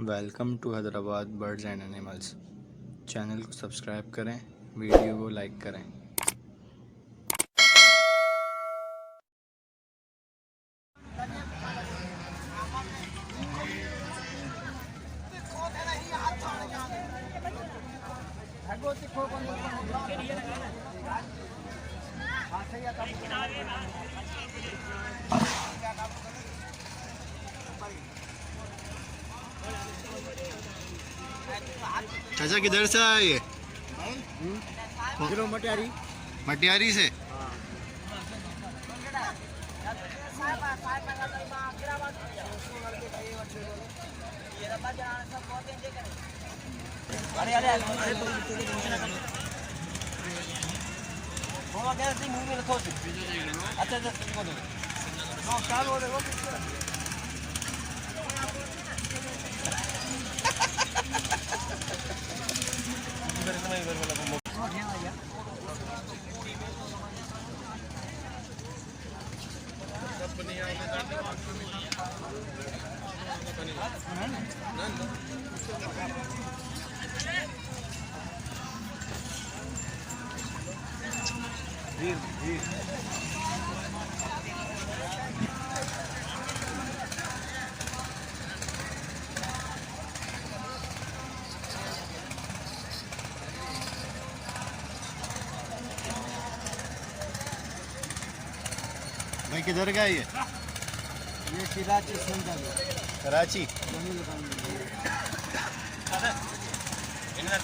Welcome to Hyderabad birds and animals. Channel को subscribe करें, video को लाइक करें। चाचा किधर से आए ये? मटियारी से। भाई किधर का ये कराची कराची।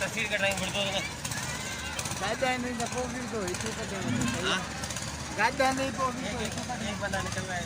तस्वीर कटाई बिड़तो गायदानी न पोगी तो इतु कटे हां गायदानी पोगी तो इतु कटे एक बंदा निकल रहा है।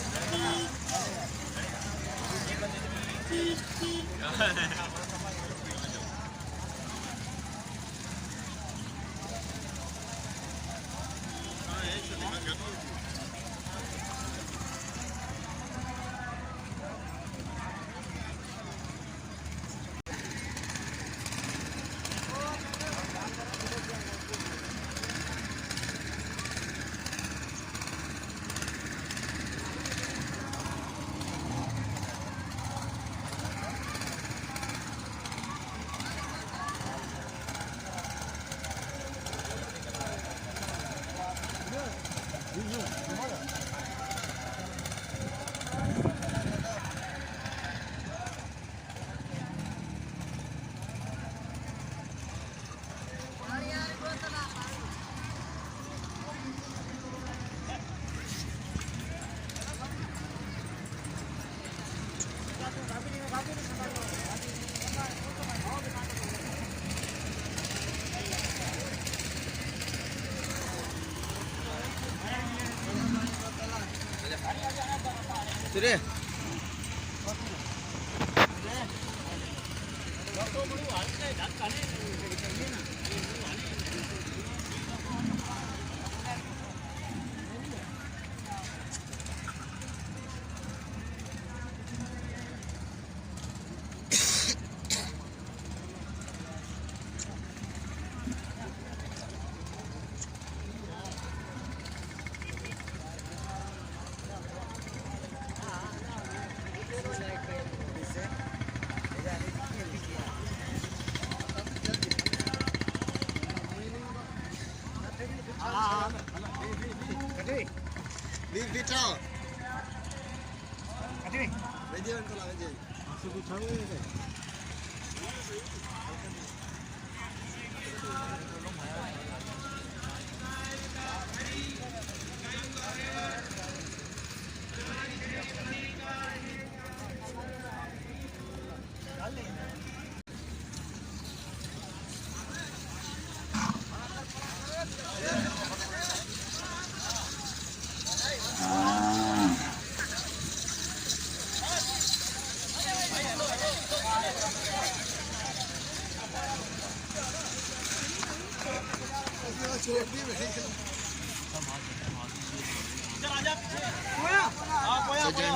सुरे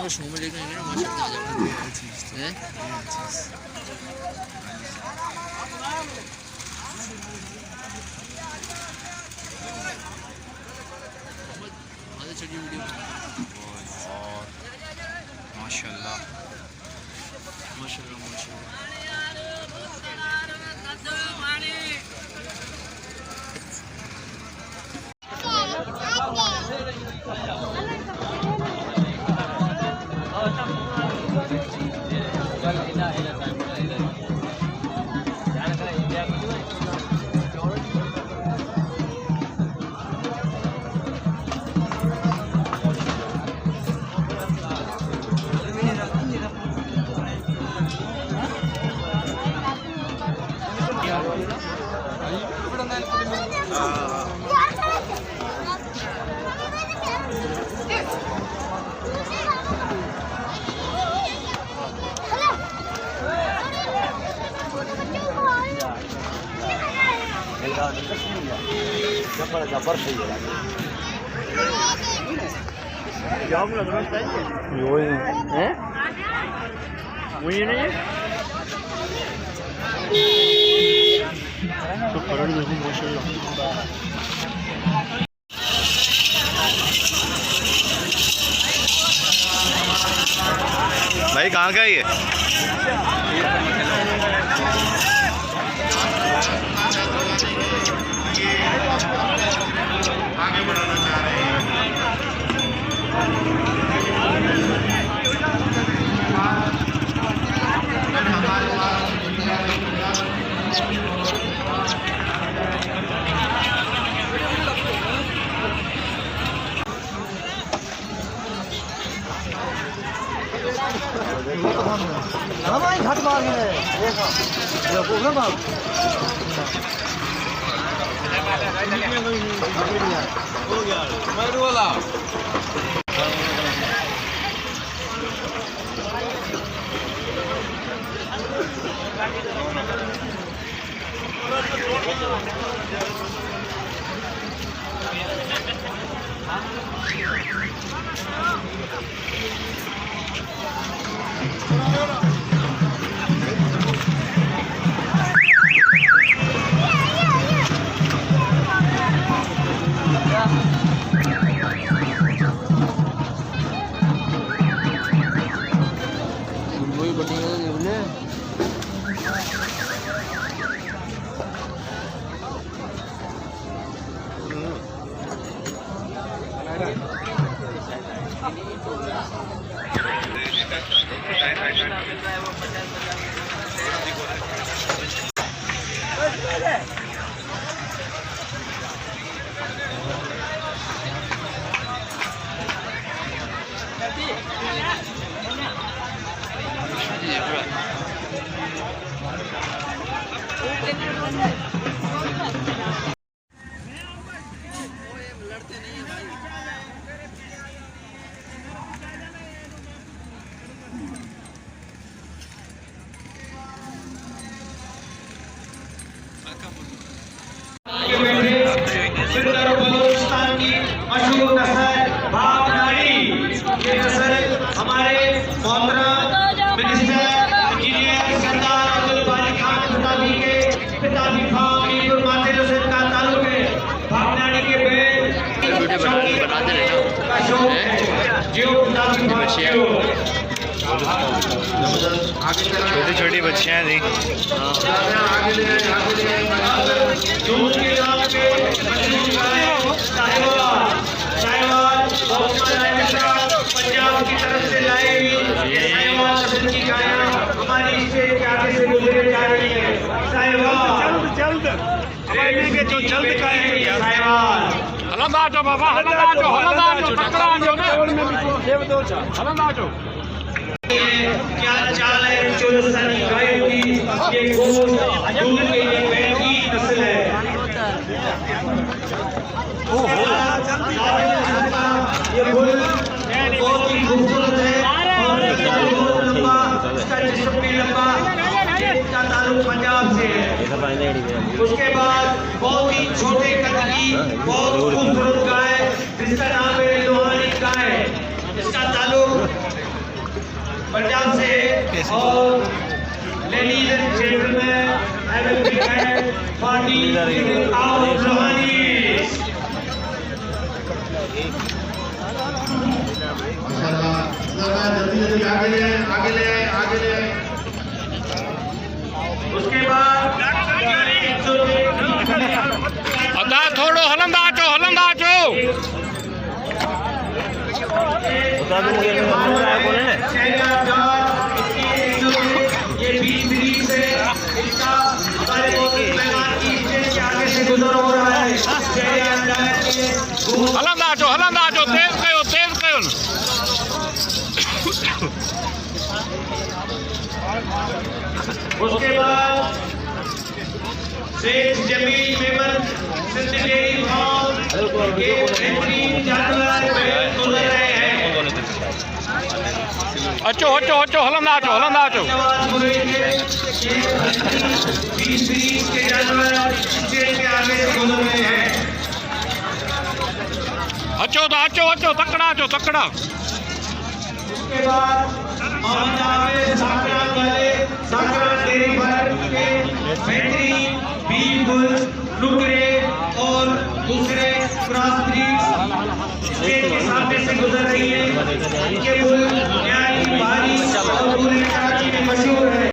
शो में लेकर आएंगे ना, माशाल्लाह आ जाएगा चीज़ है। आगे चलिए वीडियो। और माशाल्लाह माशाल्लाह माशाल्लाह। भाई कहाँ का है ये? हमारे घाट मार है देखो ना बाप हो गया मैं वाला मशहूर नस्ल भावनाड़ी ये नस्ल हमारे मोहतरम मिनिस्टर इंजीनियर सरदार अब्दुल बारी खान मुताबिक के पिता भी मीर माते हुसैन का ताल्लुक है। भावनाड़ी के बेटे का शौक है जो छोटी छोटी बच्चियाँ थी। दूध के नाम पे पंजाब की तरफ से लाई हुई साहिवाल नस्ल की गायें हमारी स्टेट के आगे से गुजरे जा रही है। साहिवाल जल्द के जो जल्द का है साहिवाल हलंदाजो बाबा हलंदाजो टकराजो ना हलंदाजो क्या चाल है चौरसानी गायों की ये गोश्त दूध के लिए महंगी नस्ल है। ये बुल बहुत ही खूबसूरत है और बहुत लंबा इसका जिस्म भी लंबा इसका ताल्लुक पंजाब से है। उसके बाद बहुत ही छोटे कद की बहुत खूबसूरत गाय जिसका नाम है लोहानी गाय इसका ताल्लुक पंजाब से है। और ladies and gentleman I will prepare party out Lohani आगे ले उसके बाद अदा थोड़ो हलंदाजो बता दूं मुझे बोले ना बीच ब्रिज से इसका हमारे मेहमान की स्टेज के आगे से गुजर हो रहा है। हलंदा अचो तेज कयो न उसके बाद शेख जमील मेमन सिंध डेयरी फार्म के बेहतरीन जानवर गुजर रहे हैं। अचो हलंदा अचो बीस के जानवर स्टेज के आगे से गुजर रहे हैं। अचो तकड़ा उसके बाद साकरा डेयरी फार्म के बेहतरीन बीज बुल लुकरे और दूसरे क्रॉस ब्रीड स्टेज के सामने से गुजर रही है। इनके बुल न्याय भारी और पूरे कराची में मशहूर